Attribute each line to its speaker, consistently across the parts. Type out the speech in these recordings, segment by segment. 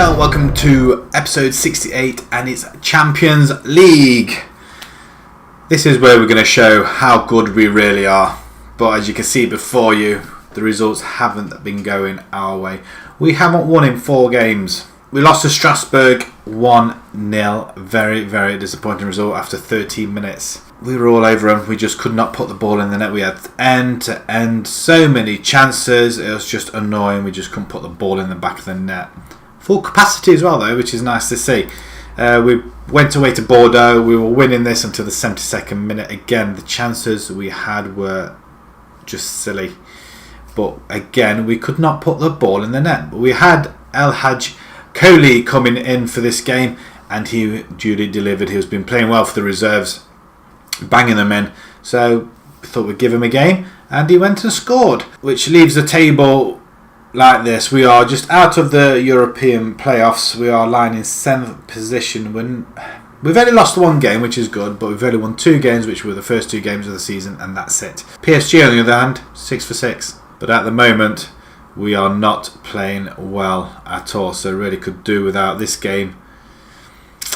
Speaker 1: Well, welcome to episode 68 and it's Champions League. This is where we're going to show how good we really are. But as you can see before you, the results haven't been going our way. We haven't won in 4 games. We lost to Strasbourg 1-0. Very, very disappointing result after 13 minutes. We were all over them. We just could not put the ball in the net. We had end to end so many chances. It was just annoying. We just couldn't put the ball in the back of the net. Full capacity as well though, which is nice to see. We went away to Bordeaux. We were winning this until the 72nd minute. Again, the chances we had were just silly. But again, we could not put the ball in the net. We had El Hadj Kohli coming in for this game and he duly delivered. He has been playing well for the reserves, banging them in. So we thought we'd give him a game and he went and scored, which leaves the table like this. We are just out of the European playoffs. We are lying in 7th position. We've only lost 1 game, which is good, but we've only won 2 games, which were the first 2 games of the season, and that's it. PSG, on the other hand, 6 for 6. But at the moment, we are not playing well at all, so really could do without this game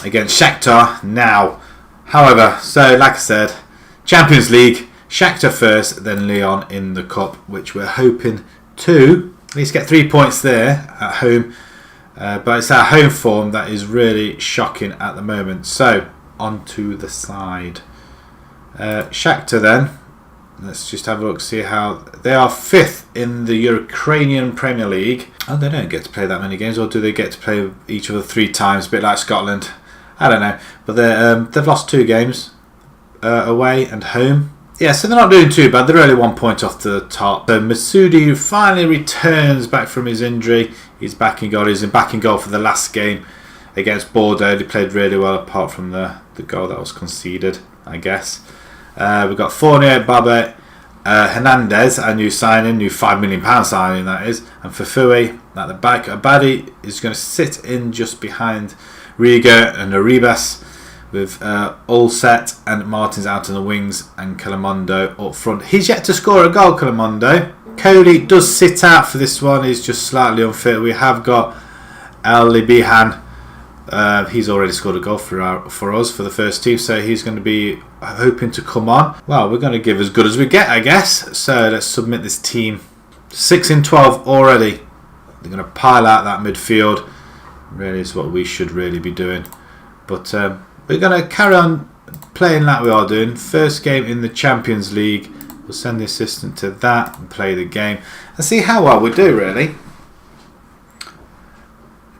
Speaker 1: against Shakhtar now. However, so like I said, Champions League, Shakhtar first, then Lyon in the Cup, which we're hoping to at least get 3 points there at home. But it's our home form that is really shocking at the moment. So, onto the side. Shakhtar then. Let's just have a look, see how... They are 5th in the Ukrainian Premier League. Oh, they don't get to play that many games, or do they get to play each other 3 times? A bit like Scotland. I don't know. But they've lost 2 games. Away and home. Yeah, so they're not doing too bad. They're only 1 point off the top. So Masoudi finally returns back from his injury. He's back in goal. He's back in goal for the last game against Bordeaux. They played really well apart from the goal that was conceded, I guess. We've got Fournier, Babet, Hernandez, our new signing, new £5 million signing that is. And Fafui at the back. Abadi is going to sit in just behind Riga and Arribas, with Ulset and Martins out on the wings and Kalamondo up front. He's yet to score a goal, Kalamondo. Kohli does sit out for this one. He's just slightly unfit. We have got El Libihan. He's already scored a goal for us for the first team, so he's going to be hoping to come on. Well, we're going to give as good as we get, I guess. So let's submit this team. 6 in 12 already. They're going to pile out that midfield. Really is what we should really be doing. But... we're going to carry on playing like we are doing. First game in the Champions League. We'll send the assistant to that and play the game. And see how well we do, really.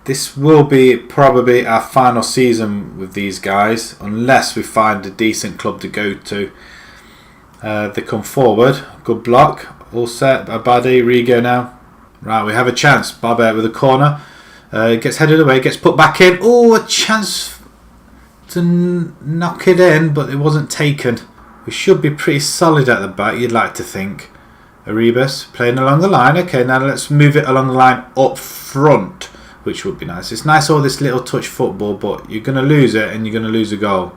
Speaker 1: This will be probably our final season with these guys. Unless we find a decent club to go to. They come forward. Good block. All set. Abadi, Rigo now. Right, we have a chance. Babet with a corner. Gets headed away. Gets put back in. Oh, a chance to knock it in, but it wasn't taken. We should be pretty solid at the back, you'd like to think. Arribas playing along the line. Okay, now let's move it along the line up front, which would be nice. It's nice all this little touch football, but you're going to lose it and you're going to lose a goal.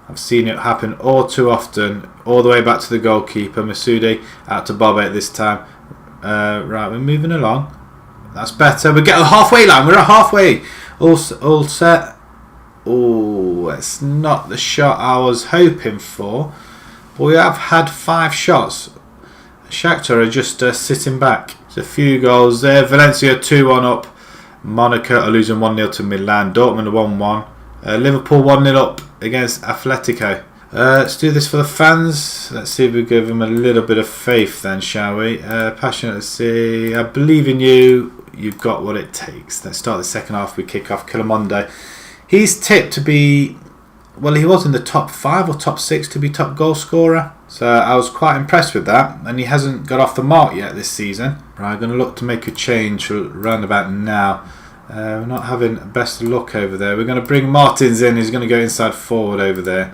Speaker 1: I've seen it happen all too often. All the way back to the goalkeeper. Masoudi out to Babet this time. Right, we're moving along. That's better. We get a halfway line. We're at halfway. All set. Oh, it's not the shot I was hoping for. But we have had 5 shots. Shakhtar are just sitting back. There's a few goals there. Valencia 2-1 up. Monaco are losing 1-0 to Milan. Dortmund 1-1. Liverpool 1-0 up against Atletico. Let's do this for the fans. Let's see if we give them a little bit of faith then, shall we? Passionate to see. I believe in you. You've got what it takes. Let's start the second half. We kick off Kalamondo. He's tipped to be, well, he was in the top 5 or top 6 to be top goal scorer. So I was quite impressed with that. And he hasn't got off the mark yet this season. Right, I'm going to look to make a change around about now. We're not having best luck over there. We're going to bring Martins in. He's going to go inside forward over there.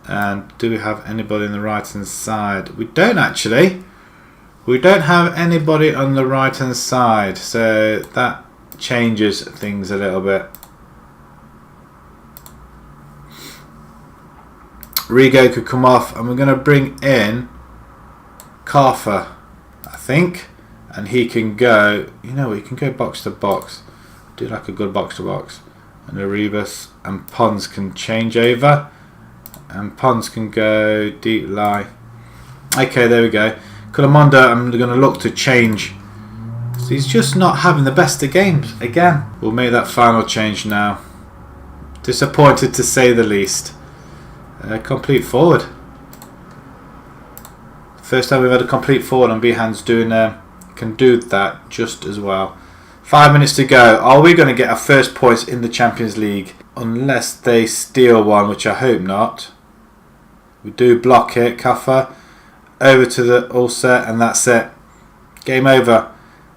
Speaker 1: And do we have anybody on the right hand side? We don't actually. We don't have anybody on the right hand side. So that changes things a little bit. Rigo could come off and we're going to bring in Carfer, I think, and he can go, you know, he can go box to box. Do like a good box to box. And Arribas and Pons can change over. And Pons can go deep lie. Okay, there we go. Culamonda, I'm going to look to change. So he's just not having the best of games again. We'll make that final change now. Disappointed to say the least. Complete forward. First time we've had a complete forward on Behan's doing can do that just as well. 5 minutes to go. Are we going to get our first points in the Champions League? Unless they steal one, which I hope not. We do block it. Kaffa over to the all set, and that's it. Game over.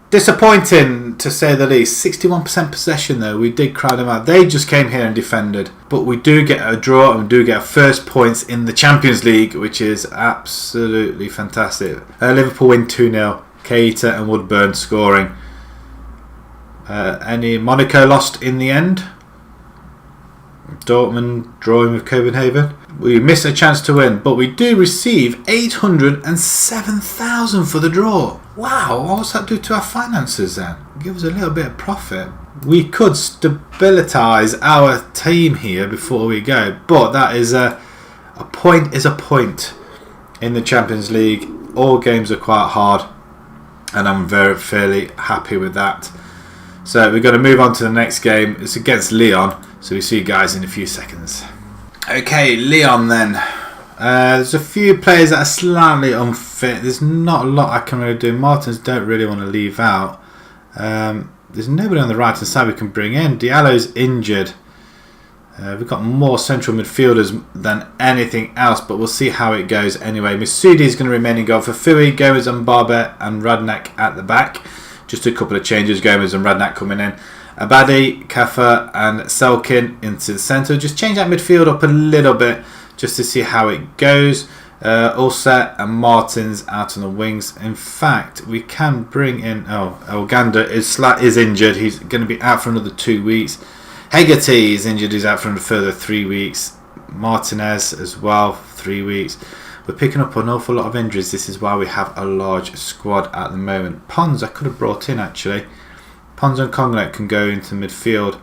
Speaker 1: Disappointing to say the least. 61% possession though. We did crowd them out. They just came here and defended. But we do get a draw and we do get our first points in the Champions League, which is absolutely fantastic. Liverpool win 2-0. Keita and Woodburn scoring. Any Monaco lost in the end. Dortmund drawing with Copenhagen. We miss a chance to win, but we do receive 807,000 for the draw. Wow, what's that do to our finances then? Give us a little bit of profit. We could stabilise our team here before we go, but that is a point is a point in the Champions League. All games are quite hard, and I'm fairly happy with that. So we're going to move on to the next game. It's against Lyon. So we see you guys in a few seconds. Okay, Lyon then. There's a few players that are slightly unfit. There's not a lot I can really do. Martins don't really want to leave out. There's nobody on the right hand side we can bring in. Diallo's injured. We've got more central midfielders than anything else, but we'll see how it goes anyway. Masudi is going to remain in goal for Fui, Gomez and Barber and Radnak at the back. Just a couple of changes, Gomez and Radnak coming in. Abadi, Kaffa and Selkin into the centre. Just change that midfield up a little bit just to see how it goes. Ulset and Martins out on the wings. In fact, we can bring in... Oh, Elgander is injured. He's going to be out for another 2 weeks. Hegarty is injured. He's out for a further 3 weeks. Martinez as well, 3 weeks. We're picking up an awful lot of injuries. This is why we have a large squad at the moment. Pons I could have brought in actually. Pons and Conglet can go into midfield.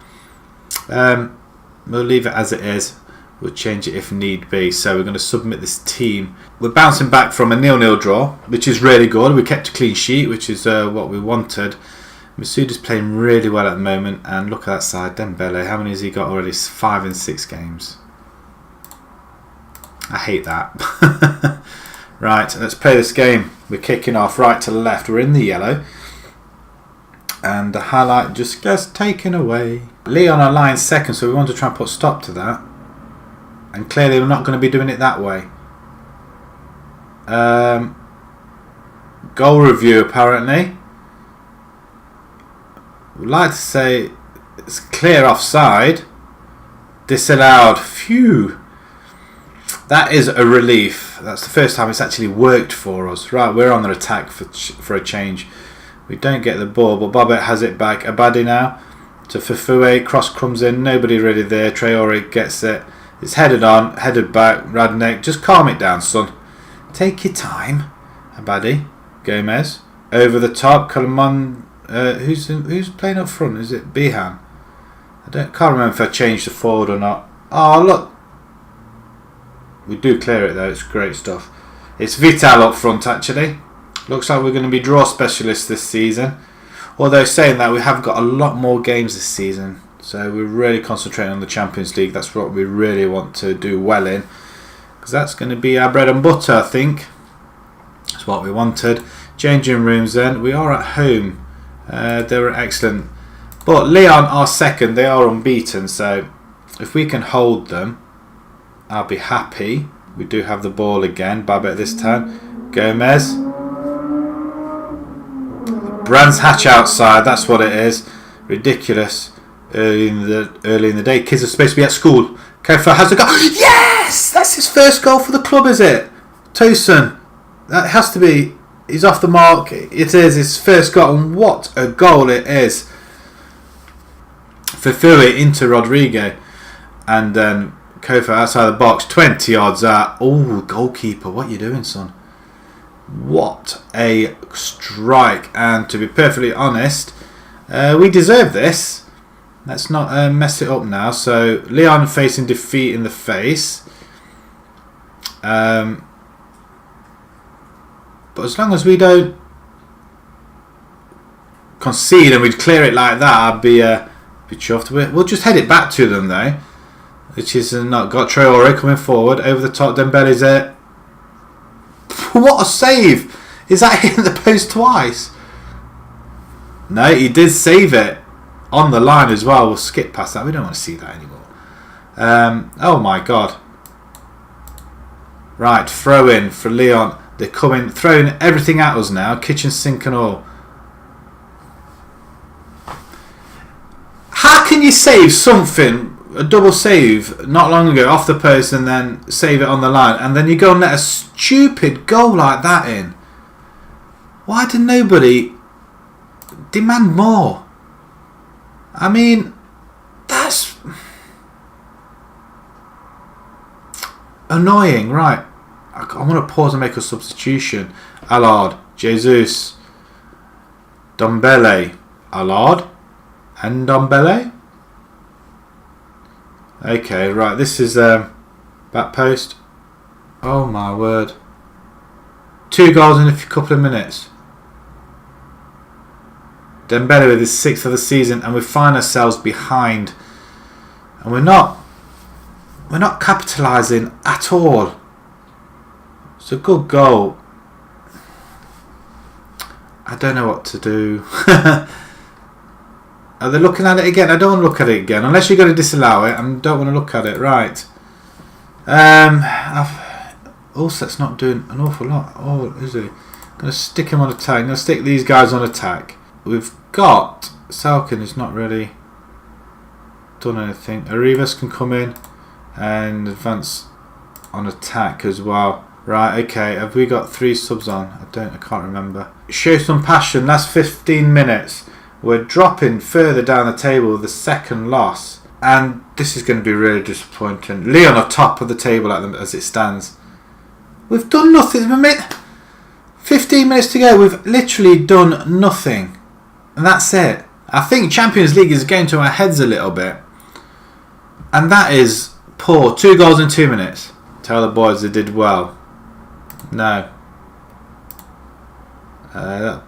Speaker 1: We'll leave it as it is. We'll change it if need be. So we're going to submit this team. We're bouncing back from a 0-0 draw, which is really good. We kept a clean sheet, which is what we wanted. Masuda's playing really well at the moment. And look at that side. Dembele, how many has he got already? 5 in 6 games. I hate that. Right, let's play this game. We're kicking off right to left. We're in the yellow. And the highlight just gets taken away. Lyon are lying second, so we want to try and put stop to that. And clearly we're not going to be doing it that way. Goal review apparently. We'd like to say it's clear offside. Disallowed. Phew. That is a relief. That's the first time it's actually worked for us. Right, we're on the attack for a change. We don't get the ball, but Bobet has it back. Abadi now to Fufue. Cross comes in. Nobody really there. Traore gets it. It's headed on, headed back. Radnek, just calm it down, son. Take your time. Abadi, Gomez over the top. Coleman, who's playing up front? Is it Behan? Can't remember if I changed the forward or not. Oh look. We do clear it though, it's great stuff. It's Vital up front actually. Looks like we're going to be draw specialists this season. Although saying that, we have got a lot more games this season. So we're really concentrating on the Champions League. That's what we really want to do well in. Because that's going to be our bread and butter, I think. That's what we wanted. Changing rooms then. We are at home. They were excellent. But Lyon are second. They are unbeaten. So if we can hold them, I'll be happy. We do have the ball again. Babette this time. Gomez. Brands Hatch outside. That's what it is. Ridiculous. Early in the day. Kids are supposed to be at school. Kofa has a goal. Yes! That's his first goal for the club, is it? Tosin. That has to be. He's off the mark. It is his first goal. And what a goal it is. Fufui into Rodrigo. And then Kofa outside the box. 20 yards out. Oh, goalkeeper. What are you doing, son? What a strike. And to be perfectly honest, we deserve this. Let's not mess it up now. So Lyon facing defeat in the face. But as long as we don't concede and we'd clear it like that, I'd be chuffed. We'll just head it back to them though, which is not got Traore coming forward over the top. Dembele's there. What a save! Is that hitting the post twice? No, he did save it on the line as well. We'll skip past that. We don't want to see that anymore. Oh my god! Right, throw in for Lyon. They're coming, throwing everything at us now, kitchen sink and all. How can you save something, a double save, not long ago, off the post and then save it on the line, and then you go and let a stupid goal like that in? Why did nobody demand more? I mean, that's annoying, right? I want to pause and make a substitution. Allard, Jesus, Dombele, Allard, and Dombele. Okay, right. This is back post. Oh my word! 2 goals in a couple of minutes. Dembele with his 6th of the season, and we find ourselves behind, and we're not capitalising at all. It's a good goal. I don't know what to do. Are they looking at it again? I don't want to look at it again. Unless you're going to disallow it, I don't want to look at it. Right. Ulset's not doing an awful lot. Oh, is he? I'm going to stick him on attack. I'm going to stick these guys on attack. We've got Salkin who's not really done anything. Arribas can come in and advance on attack as well. Right, okay, have we got 3 subs on? I can't remember. Show some passion, last 15 minutes. We're dropping further down the table with the 2nd loss. And this is going to be really disappointing. Lyon are top of the table as it stands. We've done nothing. 15 minutes to go, we've literally done nothing. And that's it. I think Champions League is getting to our heads a little bit. And that is poor. 2 goals in 2 minutes. Tell the boys they did well. No. I'm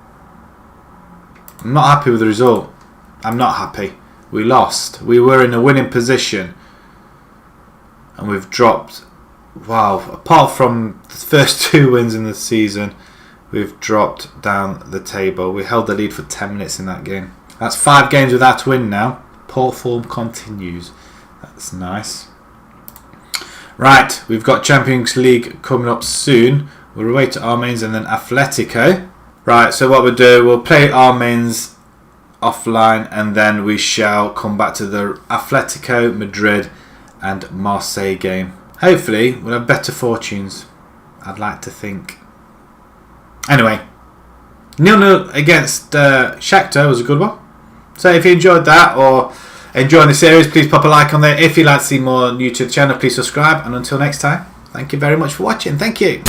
Speaker 1: not happy with the result. I'm not happy. We lost. We were in a winning position. And we've dropped. Wow. Apart from the first 2 wins in the season, we've dropped down the table. We held the lead for 10 minutes in that game. That's 5 games without a win now. Poor form continues. That's nice. Right, we've got Champions League coming up soon. We're away to Armains and then Atletico. Right, so what we'll do, we'll play Armains offline and then we shall come back to the Atletico, Madrid and Marseille game. Hopefully, we'll have better fortunes. I'd like to think. Anyway, 0-0 against Shakhtar was a good one. So if you enjoyed that or enjoying the series, please pop a like on there. If you'd like to see more new to the channel, please subscribe. And until next time, thank you very much for watching. Thank you.